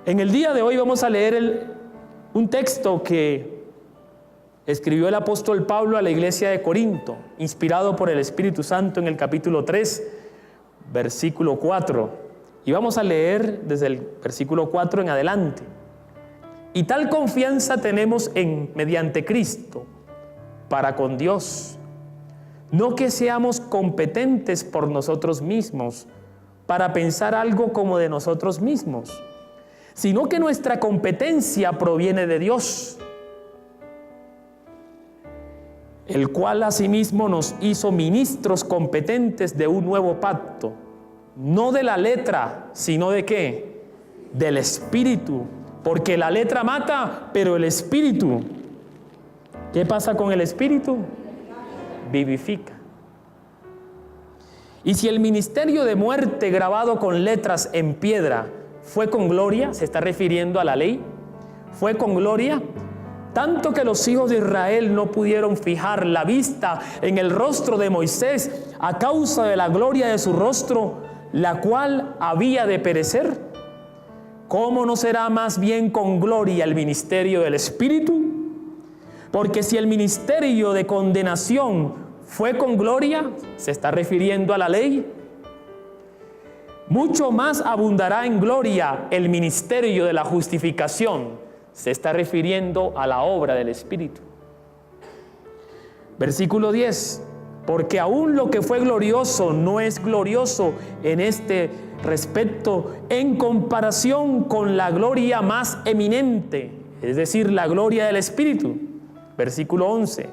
En el día de hoy vamos a leer un texto que escribió el apóstol Pablo a la iglesia de Corinto, inspirado por el Espíritu Santo en el capítulo 3, versículo 4. Y vamos a leer desde el versículo 4 en adelante. Y tal confianza tenemos mediante Cristo para con Dios, no que seamos competentes por nosotros mismos para pensar algo como de nosotros mismos, sino que nuestra competencia proviene de Dios, el cual asimismo nos hizo ministros competentes de un nuevo pacto, no de la letra, sino ¿de qué? Del Espíritu, porque la letra mata, pero el Espíritu, ¿qué pasa con el Espíritu? Vivifica. Y si el ministerio de muerte grabado con letras en piedra fue con gloria, se está refiriendo a la ley, fue con gloria, tanto que los hijos de Israel no pudieron fijar la vista en el rostro de Moisés a causa de la gloria de su rostro, la cual había de perecer. ¿Cómo no será más bien con gloria el ministerio del Espíritu? Porque si el ministerio de condenación fue con gloria, se está refiriendo a la ley, mucho más abundará en gloria el ministerio de la justificación, se está refiriendo a la obra del Espíritu. Versículo 10, porque aún lo que fue glorioso no es glorioso en este respecto en comparación con la gloria más eminente, es decir, la gloria del Espíritu. Versículo 11,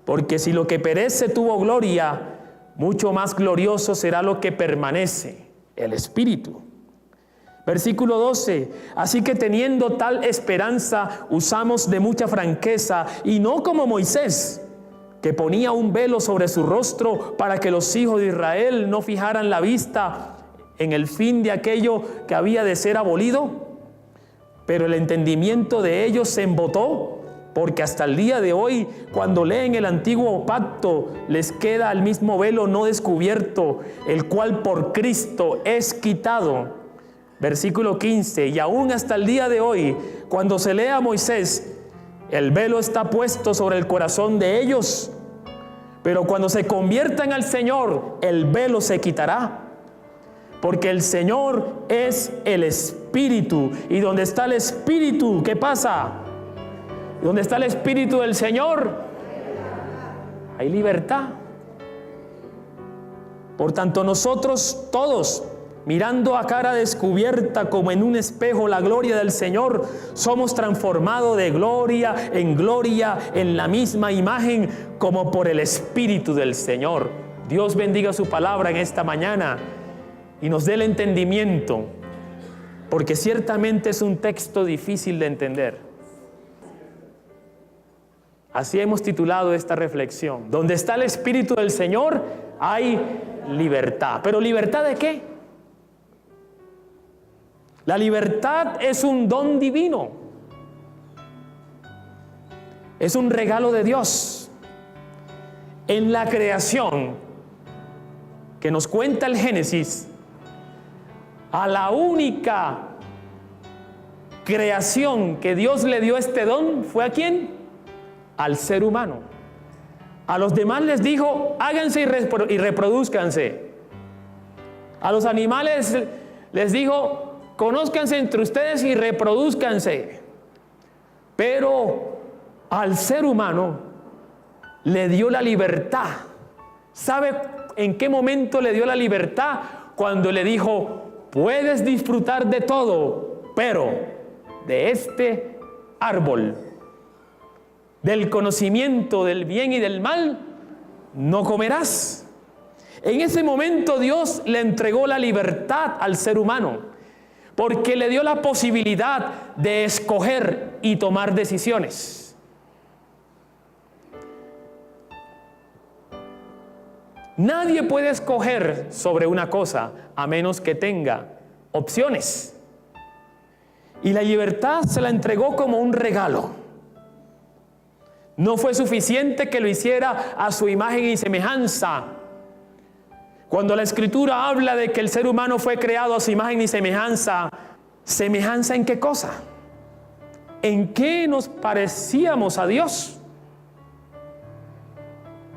porque si lo que perece tuvo gloria, mucho más glorioso será lo que permanece, el Espíritu. Versículo 12, así que teniendo tal esperanza, usamos de mucha franqueza, y no como Moisés, que ponía un velo sobre su rostro para que los hijos de Israel no fijaran la vista en el fin de aquello que había de ser abolido, pero el entendimiento de ellos se embotó, porque hasta el día de hoy, cuando leen el antiguo pacto, les queda el mismo velo no descubierto, el cual por Cristo es quitado. Versículo 15, y aún hasta el día de hoy, cuando se lee a Moisés, el velo está puesto sobre el corazón de ellos, pero cuando se conviertan al Señor, el velo se quitará, porque el Señor es el Espíritu, y donde está el Espíritu, ¿qué pasa? ¿Dónde está el Espíritu del Señor? Hay libertad. Por tanto, nosotros todos, mirando a cara descubierta como en un espejo la gloria del Señor, somos transformados de gloria en la misma imagen como por el Espíritu del Señor. Dios bendiga su palabra en esta mañana y nos dé el entendimiento, porque ciertamente es un texto difícil de entender. Así hemos titulado esta reflexión. Donde está el Espíritu del Señor hay libertad. ¿Pero libertad de qué? La libertad es un don divino. Es un regalo de Dios. En la creación que nos cuenta el Génesis, a la única creación que Dios le dio este don fue ¿a quién? Al ser humano. A los demás les dijo, háganse y reproduzcanse. A los animales les dijo, conózcanse entre ustedes y reproduzcanse. Pero al ser humano le dio la libertad. ¿Sabe en qué momento le dio la libertad? Cuando le dijo, puedes disfrutar de todo, pero de este árbol, del conocimiento del bien y del mal, no comerás. En ese momento Dios le entregó la libertad al ser humano, porque le dio la posibilidad de escoger y tomar decisiones. Nadie puede escoger sobre una cosa a menos que tenga opciones. Y la libertad se la entregó como un regalo. No fue suficiente que lo hiciera a su imagen y semejanza. Cuando la Escritura habla de que el ser humano fue creado a su imagen y semejanza, ¿Semejanza en qué cosa? ¿En qué nos parecíamos a Dios?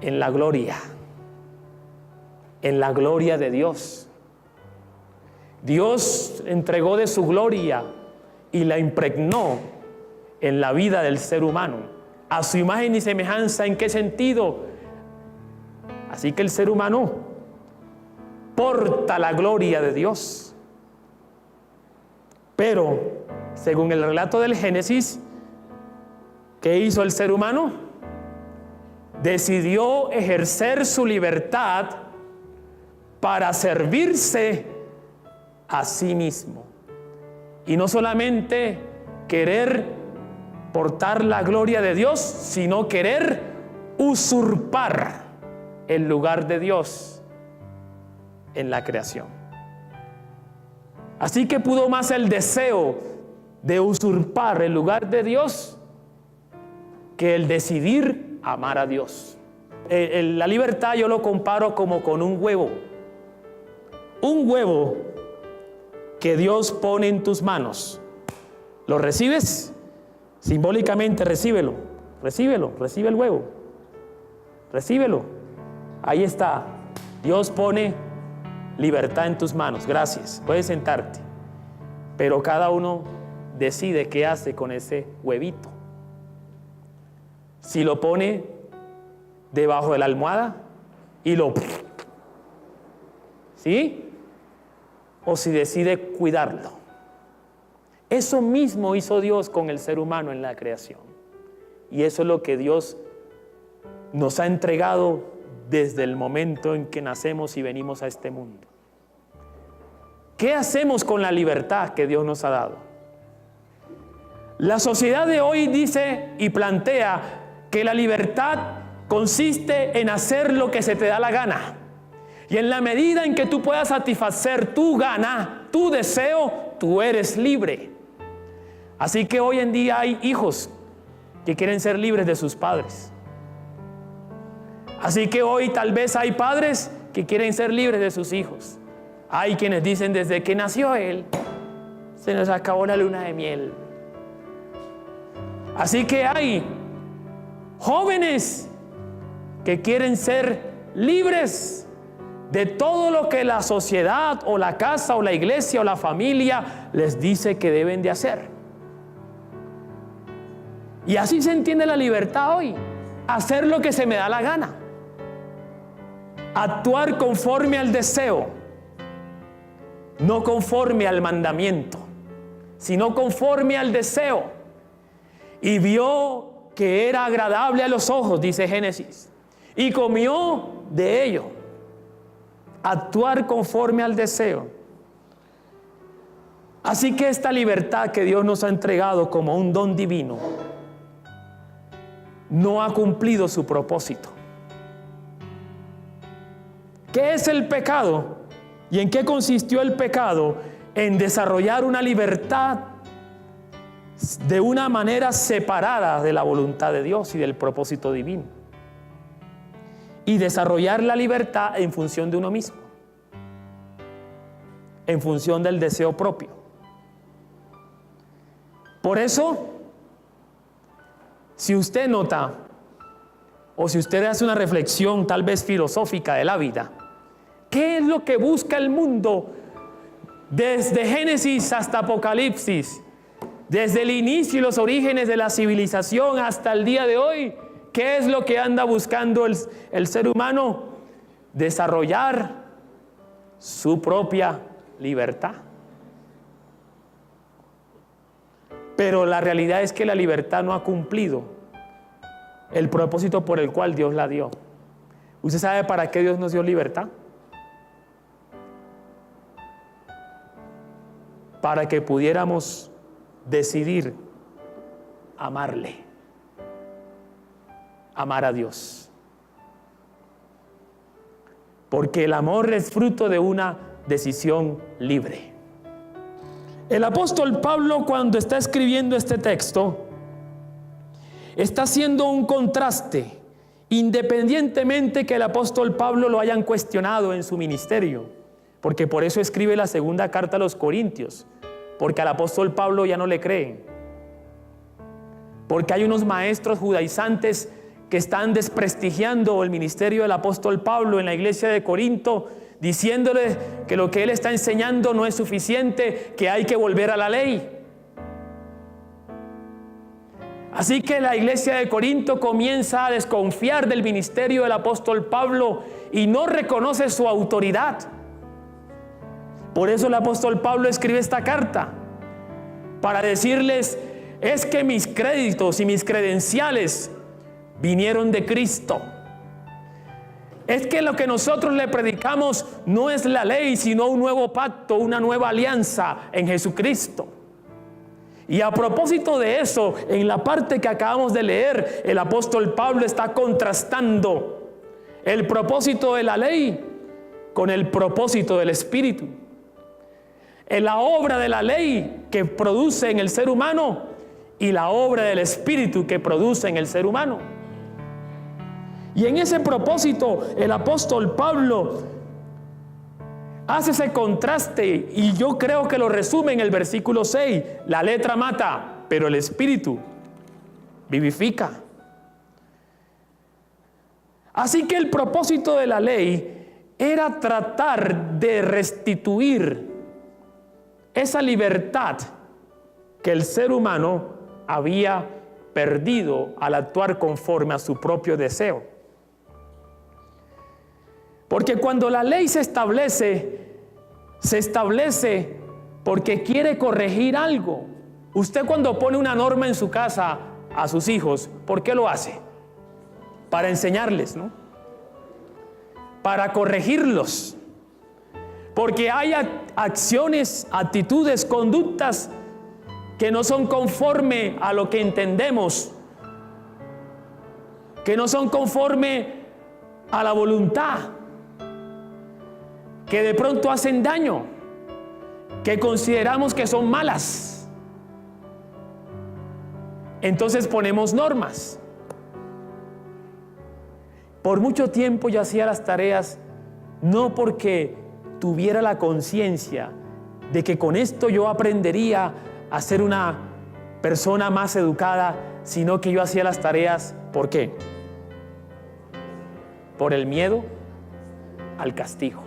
En la gloria. En la gloria de Dios. Dios entregó de su gloria y la impregnó en la vida del ser humano. A su imagen y semejanza, ¿en qué sentido? Así que el ser humano porta la gloria de Dios. Pero, según el relato del Génesis, ¿qué hizo el ser humano? Decidió ejercer su libertad para servirse a sí mismo. Y no solamente querer portar la gloria de Dios, sino querer usurpar el lugar de Dios en la creación. Así que pudo más el deseo de usurpar el lugar de Dios que el decidir amar a Dios. La libertad yo lo comparo como con un huevo. Un huevo que Dios pone en tus manos. ¿Lo recibes? Simbólicamente recíbelo. Recíbelo, recibe el huevo. Recíbelo. Ahí está. Dios pone libertad en tus manos. Gracias. Puedes sentarte. Pero cada uno decide qué hace con ese huevito. Si lo pone debajo de la almohada y lo... ¿sí? O si decide cuidarlo. Eso mismo hizo Dios con el ser humano en la creación. Y eso es lo que Dios nos ha entregado desde el momento en que nacemos y venimos a este mundo. ¿Qué hacemos con la libertad que Dios nos ha dado? La sociedad de hoy dice y plantea que la libertad consiste en hacer lo que se te da la gana. Y en la medida en que tú puedas satisfacer tu gana, tu deseo, tú eres libre. Así que hoy en día hay hijos que quieren ser libres de sus padres. Así que hoy tal vez hay padres que quieren ser libres de sus hijos. Hay quienes dicen desde que nació él, se nos acabó la luna de miel. Así que hay jóvenes que quieren ser libres de todo lo que la sociedad o la casa o la iglesia o la familia les dice que deben de hacer. Y así se entiende la libertad hoy. Hacer lo que se me da la gana. Actuar conforme al deseo. No conforme al mandamiento, sino conforme al deseo. Y vio que era agradable a los ojos, dice Génesis, y comió de ello. Actuar conforme al deseo. Así que esta libertad que Dios nos ha entregado como un don divino no ha cumplido su propósito. ¿Qué es el pecado? ¿Y en qué consistió el pecado? En desarrollar una libertad de una manera separada de la voluntad de Dios y del propósito divino. Y desarrollar la libertad en función de uno mismo, en función del deseo propio. Por eso, si usted nota, o si usted hace una reflexión tal vez filosófica de la vida, ¿qué es lo que busca el mundo desde Génesis hasta Apocalipsis? Desde el inicio y los orígenes de la civilización hasta el día de hoy, ¿qué es lo que anda buscando el ser humano? Desarrollar su propia libertad. Pero la realidad es que la libertad no ha cumplido el propósito por el cual Dios la dio. ¿Usted sabe para qué Dios nos dio libertad? Para que pudiéramos decidir amarle, amar a Dios. Porque el amor es fruto de una decisión libre. El apóstol Pablo, cuando está escribiendo este texto, está haciendo un contraste, independientemente que el apóstol Pablo lo hayan cuestionado en su ministerio, porque por eso escribe la segunda carta a los Corintios, Porque al apóstol Pablo ya no le creen. Porque hay unos maestros judaizantes que están desprestigiando el ministerio del apóstol Pablo en la iglesia de Corinto, diciéndole que lo que él está enseñando no es suficiente, que hay que volver a la ley. Así que la iglesia de Corinto comienza a desconfiar del ministerio del apóstol Pablo y no reconoce su autoridad. Por eso el apóstol Pablo escribe esta carta, para decirles: es que mis créditos y mis credenciales vinieron de Cristo. Es que lo que nosotros le predicamos no es la ley, sino un nuevo pacto, una nueva alianza en Jesucristo. Y a propósito de eso, en la parte que acabamos de leer, el apóstol Pablo está contrastando el propósito de la ley con el propósito del Espíritu. En la obra de la ley que produce en el ser humano y la obra del Espíritu que produce en el ser humano. Y en ese propósito el apóstol Pablo hace ese contraste, y yo creo que lo resume en el versículo 6. La letra mata, pero el Espíritu vivifica. Así que el propósito de la ley era tratar de restituir esa libertad que el ser humano había perdido al actuar conforme a su propio deseo. Porque cuando la ley se establece porque quiere corregir algo. Usted, cuando pone una norma en su casa a sus hijos, ¿por qué lo hace? Para enseñarles, ¿no? Para corregirlos. Porque hay acciones, actitudes, conductas que no son conforme a lo que entendemos, que no son conforme a la voluntad, que de pronto hacen daño, que consideramos que son malas. Entonces ponemos normas. Por mucho tiempo yo hacía las tareas no porque tuviera la conciencia de que con esto yo aprendería a ser una persona más educada, sino que yo hacía las tareas, ¿por qué? Por el miedo al castigo.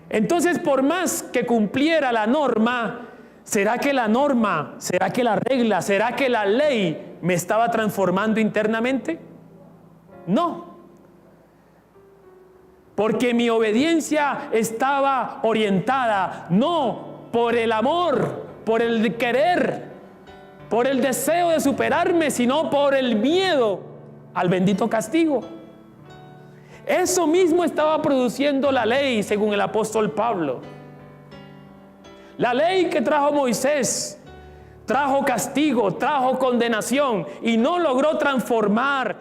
Entonces, por más que cumpliera la norma, ¿será que la norma, será que la regla, será que la ley me estaba transformando internamente? No. Porque mi obediencia estaba orientada no por el amor, por el querer, por el deseo de superarme, sino por el miedo al bendito castigo. Eso mismo estaba produciendo la ley, según el apóstol Pablo. La ley que trajo Moisés trajo castigo, trajo condenación, y no logró transformar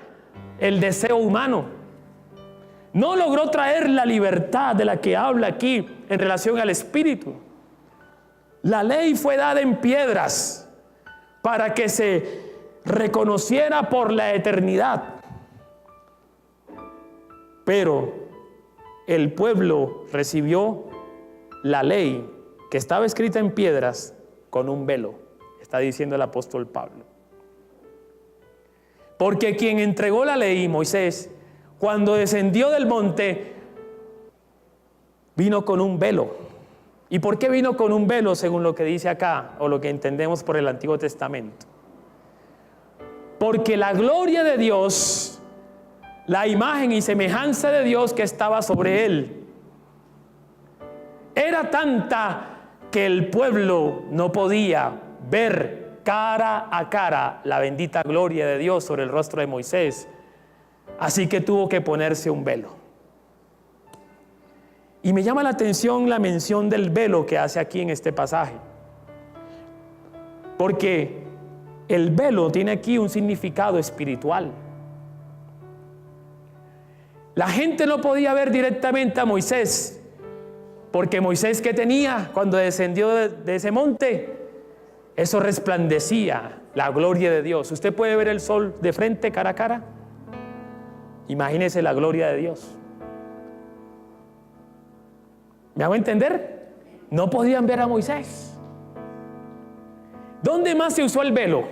el deseo humano. No logró traer la libertad de la que habla aquí en relación al Espíritu. La ley fue dada en piedras para que se reconociera por la eternidad. Pero el pueblo recibió la ley que estaba escrita en piedras con un velo, está diciendo el apóstol Pablo. Porque quien entregó la ley, Moisés, cuando descendió del monte, vino con un velo. ¿Y por qué vino con un velo, según lo que dice acá, o lo que entendemos por el Antiguo Testamento? Porque la gloria de Dios, la imagen y semejanza de Dios que estaba sobre él, era tanta que el pueblo no podía ver cara a cara la bendita gloria de Dios sobre el rostro de Moisés. Así que tuvo que ponerse un velo. Y me llama la atención la mención del velo que hace aquí en este pasaje. Porque el velo tiene aquí un significado espiritual. La gente no podía ver directamente a Moisés, porque Moisés, ¿qué tenía cuando descendió de ese monte? Eso resplandecía la gloria de Dios. ¿Usted puede ver el sol de frente, cara a cara? Imagínese la gloria de Dios. ¿Me hago entender? No podían ver a Moisés. ¿Dónde más se usó el velo?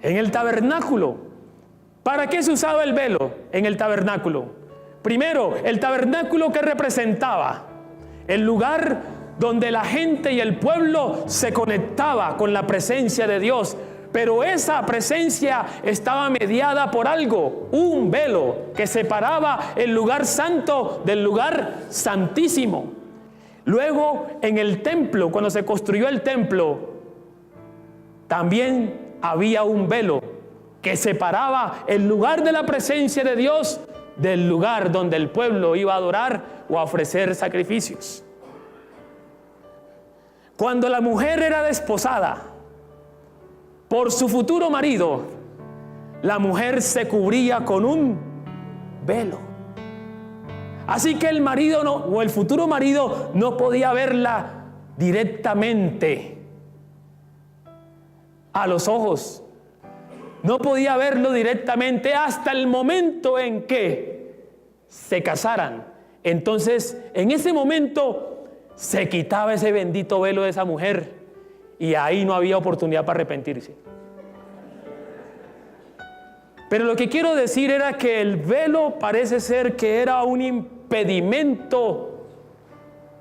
En el tabernáculo. ¿Para qué se usaba el velo en el tabernáculo? Primero, el tabernáculo, que representaba el lugar donde la gente y el pueblo se conectaba con la presencia de Dios. Pero esa presencia estaba mediada por algo, un velo que separaba el lugar santo del lugar santísimo. Luego, en el templo, cuando se construyó el templo, también había un velo que separaba el lugar de la presencia de Dios del lugar donde el pueblo iba a adorar o a ofrecer sacrificios. Cuando la mujer era desposada por su futuro marido, la mujer se cubría con un velo. Así que el marido o el futuro marido no podía verla directamente a los ojos. No podía verlo directamente hasta el momento en que se casaran. Entonces, en ese momento se quitaba ese bendito velo de esa mujer y ahí no había oportunidad para arrepentirse. Pero lo que quiero decir era que el velo parece ser que era un impedimento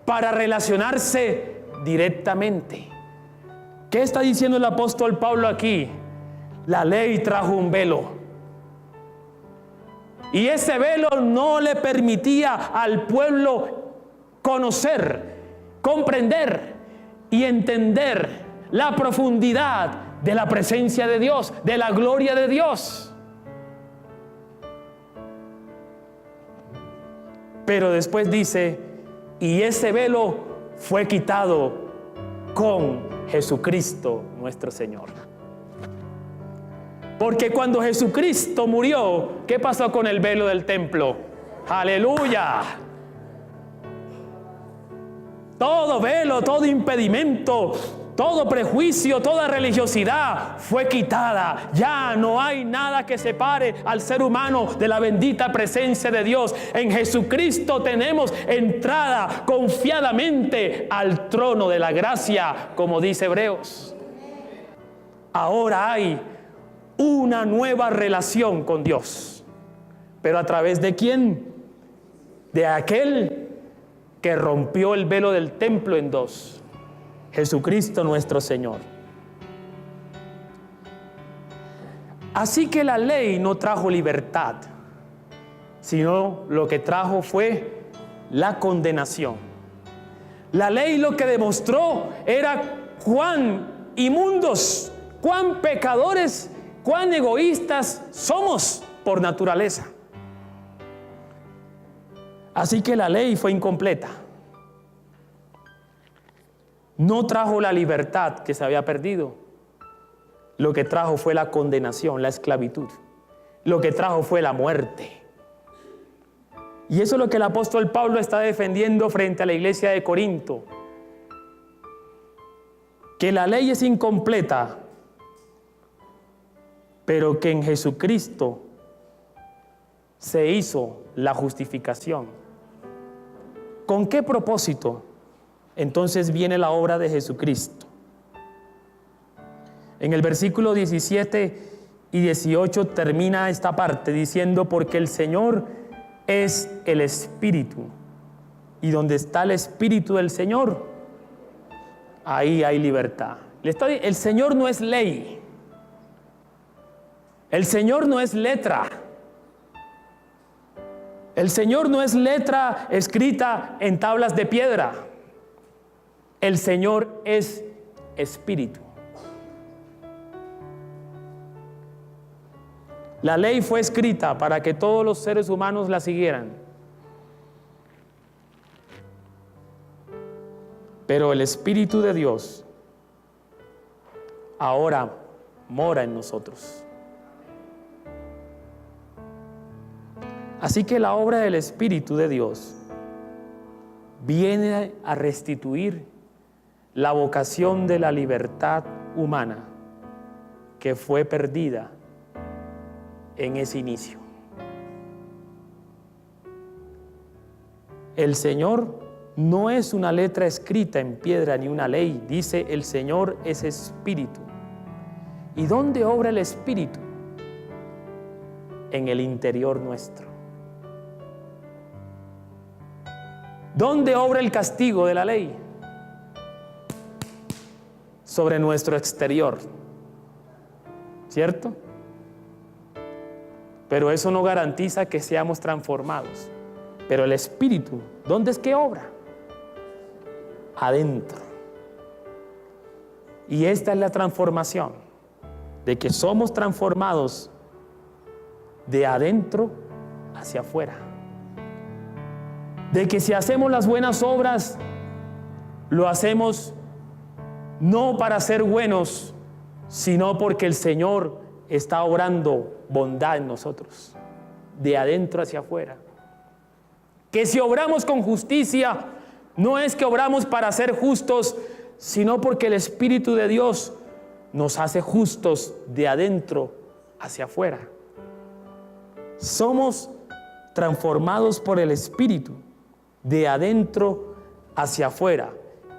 para relacionarse directamente. ¿Qué está diciendo el apóstol Pablo aquí? La ley trajo un velo. Y ese velo no le permitía al pueblo conocer, comprender y entender la profundidad de la presencia de Dios, de la gloria de Dios. Pero después dice, y ese velo fue quitado con Jesucristo nuestro Señor. Porque cuando Jesucristo murió, ¿qué pasó con el velo del templo? ¡Aleluya! Todo velo, todo impedimento, todo prejuicio, toda religiosidad fue quitada. Ya no hay nada que separe al ser humano de la bendita presencia de Dios. En Jesucristo tenemos entrada confiadamente al trono de la gracia, como dice Hebreos. Ahora hay una nueva relación con Dios. ¿Pero a través de quién? De aquel que rompió el velo del templo en dos. Jesucristo nuestro Señor. Así que la ley no trajo libertad, sino lo que trajo fue la condenación. La ley lo que demostró era cuán inmundos, cuán pecadores, cuán egoístas somos por naturaleza. Así que la ley fue incompleta. No trajo la libertad que se había perdido. Lo que trajo fue la condenación, la esclavitud. Lo que trajo fue la muerte. Y eso es lo que el apóstol Pablo está defendiendo frente a la iglesia de Corinto. Que la ley es incompleta, pero que en Jesucristo se hizo la justificación. ¿Con qué propósito? Entonces viene la obra de Jesucristo. En el versículo 17 y 18 termina esta parte diciendo, porque el Señor es el Espíritu, y donde está el Espíritu del Señor, ahí hay libertad. El Señor no es ley. El Señor no es letra. El Señor no es letra escrita en tablas de piedra. El Señor es Espíritu. La ley fue escrita para que todos los seres humanos la siguieran. Pero el Espíritu de Dios ahora mora en nosotros. Así que la obra del Espíritu de Dios viene a restituir la vocación de la libertad humana que fue perdida en ese inicio. El Señor no es una letra escrita en piedra ni una ley. Dice: el Señor es espíritu. ¿Y dónde obra el espíritu? En el interior nuestro. ¿Dónde obra el castigo de la ley? Sobre nuestro exterior, ¿cierto? Pero eso no garantiza que seamos transformados. Pero el espíritu, ¿dónde es que obra? Adentro. Y esta es la transformación, de que somos transformados de adentro hacia afuera. De que si hacemos las buenas obras, lo hacemos no para ser buenos, sino porque el Señor está obrando bondad en nosotros, de adentro hacia afuera. Que si obramos con justicia, no es que obramos para ser justos, sino porque el Espíritu de Dios nos hace justos de adentro hacia afuera. Somos transformados por el Espíritu, de adentro hacia afuera.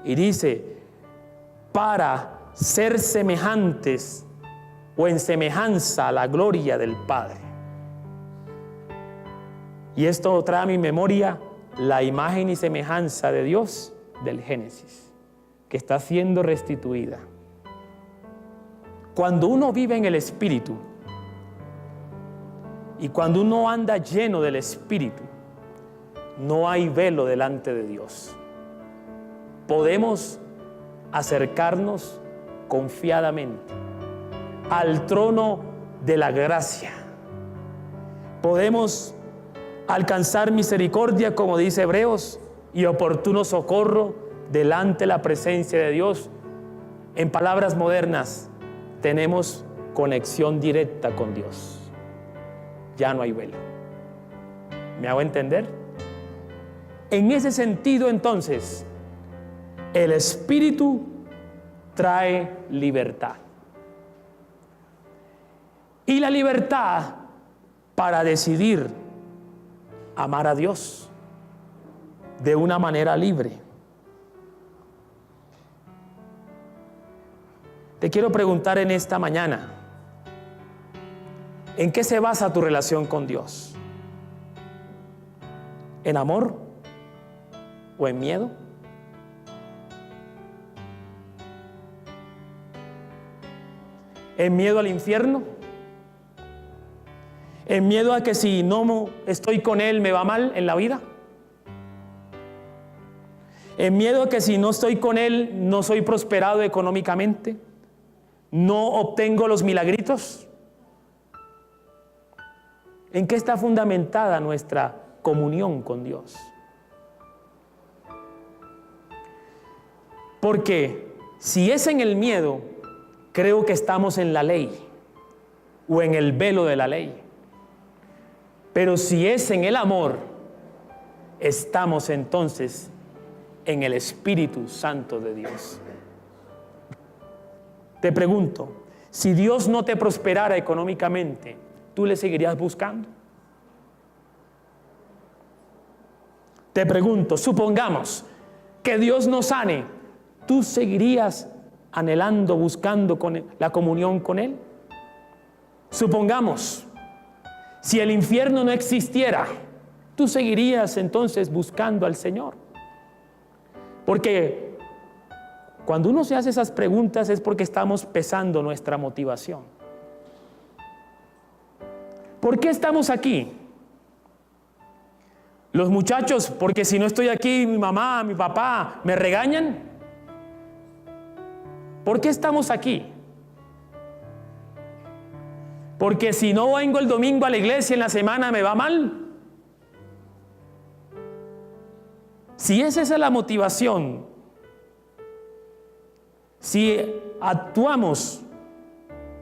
Y dice: para ser semejantes o en semejanza a la gloria del Padre. Y esto trae a mi memoria la imagen y semejanza de Dios del Génesis, que está siendo restituida. Cuando uno vive en el Espíritu y cuando uno anda lleno del Espíritu, no hay velo delante de Dios. Podemos acercarnos confiadamente al trono de la gracia. Podemos alcanzar misericordia, como dice Hebreos, y oportuno socorro delante de la presencia de Dios. En palabras modernas, tenemos conexión directa con Dios. Ya no hay velo. ¿Me hago entender? En ese sentido, entonces, el Espíritu trae libertad. Y la libertad para decidir amar a Dios de una manera libre. Te quiero preguntar en esta mañana, ¿en qué se basa tu relación con Dios? ¿En amor o en miedo? ¿En miedo al infierno? ¿En miedo a que si no estoy con Él me va mal en la vida? ¿En miedo a que si no estoy con Él no soy prosperado económicamente? ¿No obtengo los milagritos? ¿En qué está fundamentada nuestra comunión con Dios? Porque si es en el miedo, creo que estamos en la ley o en el velo de la ley. Pero si es en el amor, estamos entonces en el Espíritu Santo de Dios. Te pregunto, si Dios no te prosperara económicamente, ¿tú le seguirías buscando? Te pregunto, supongamos que Dios nos sane, ¿tú seguirías anhelando, buscando la comunión con Él? Supongamos, si el infierno no existiera, ¿tú seguirías entonces buscando al Señor? Porque cuando uno se hace esas preguntas es porque estamos pesando nuestra motivación. ¿Por qué estamos aquí? Los muchachos, porque si no estoy aquí, mi mamá, mi papá me regañan. ¿Por qué estamos aquí? Porque si no vengo el domingo a la iglesia en la semana me va mal. Si esa es la motivación, si actuamos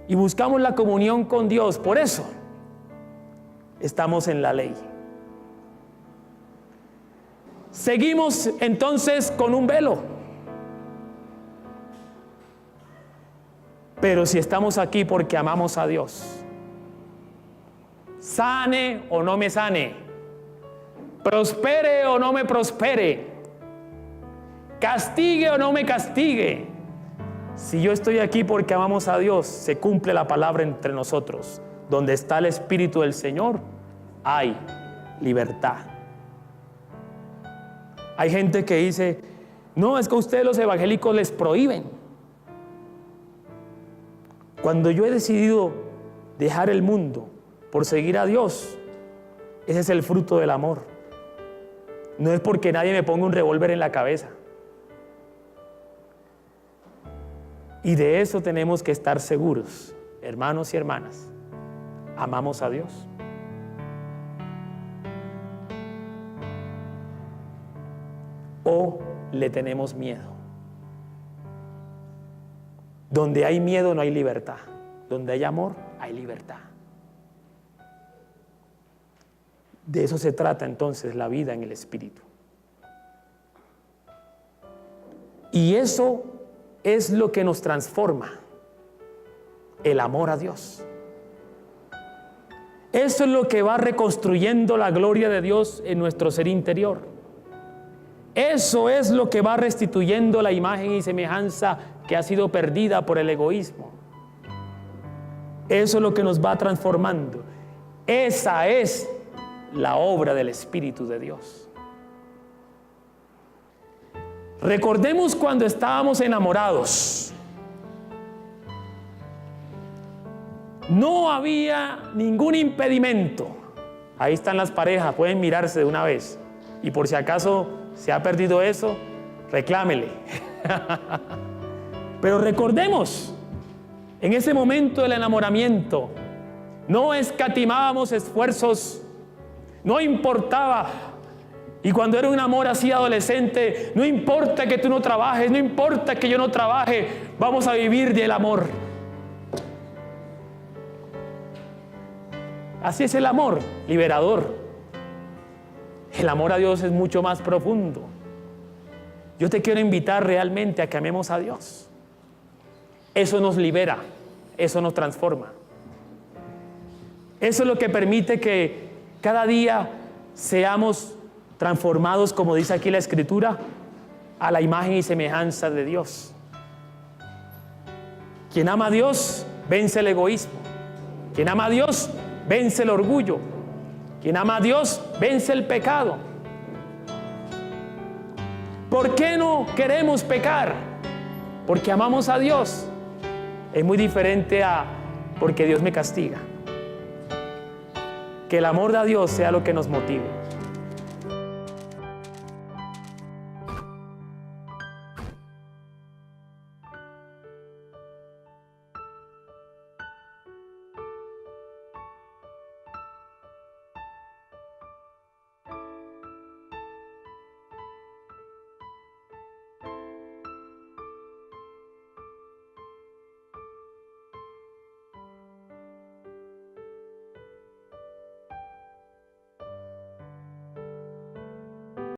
y buscamos la comunión con Dios, por eso estamos en la ley. Seguimos entonces con un velo. Pero si estamos aquí porque amamos a Dios, sane o no me sane, prospere o no me prospere, castigue o no me castigue, si yo estoy aquí porque amamos a Dios, se cumple la palabra entre nosotros. Donde está el Espíritu del Señor, hay libertad. Hay gente que dice, no, es que a ustedes los evangélicos les prohíben. Cuando yo he decidido dejar el mundo por seguir a Dios, ese es el fruto del amor. No es porque nadie me ponga un revólver en la cabeza. Y de eso tenemos que estar seguros, hermanos y hermanas. Amamos a Dios. O le tenemos miedo. Donde hay miedo no hay libertad. Donde hay amor hay libertad. De eso se trata entonces la vida en el Espíritu. Y eso es lo que nos transforma, el amor a Dios. Eso es lo que va reconstruyendo la gloria de Dios en nuestro ser interior. Eso es lo que va restituyendo la imagen y semejanza que ha sido perdida por el egoísmo. Eso es lo que nos va transformando. Esa es la obra del Espíritu de Dios. Recordemos cuando estábamos enamorados. No había ningún impedimento. Ahí están las parejas, pueden mirarse de una vez. Y por si acaso se ha perdido eso, reclámele. Pero recordemos, en ese momento del enamoramiento, no escatimábamos esfuerzos, no importaba. Y cuando era un amor así adolescente, no importa que tú no trabajes, no importa que yo no trabaje, vamos a vivir del amor. Así es el amor, liberador. El amor a Dios es mucho más profundo. Yo te quiero invitar realmente a que amemos a Dios. Eso nos libera, eso nos transforma. Eso es lo que permite que cada día seamos transformados, como dice aquí la Escritura, a la imagen y semejanza de Dios. Quien ama a Dios vence el egoísmo. Quien ama a Dios vence el orgullo. Quien ama a Dios vence el pecado. ¿Por qué no queremos pecar? Porque amamos a Dios. Es muy diferente a porque Dios me castiga. Que el amor de Dios sea lo que nos motive.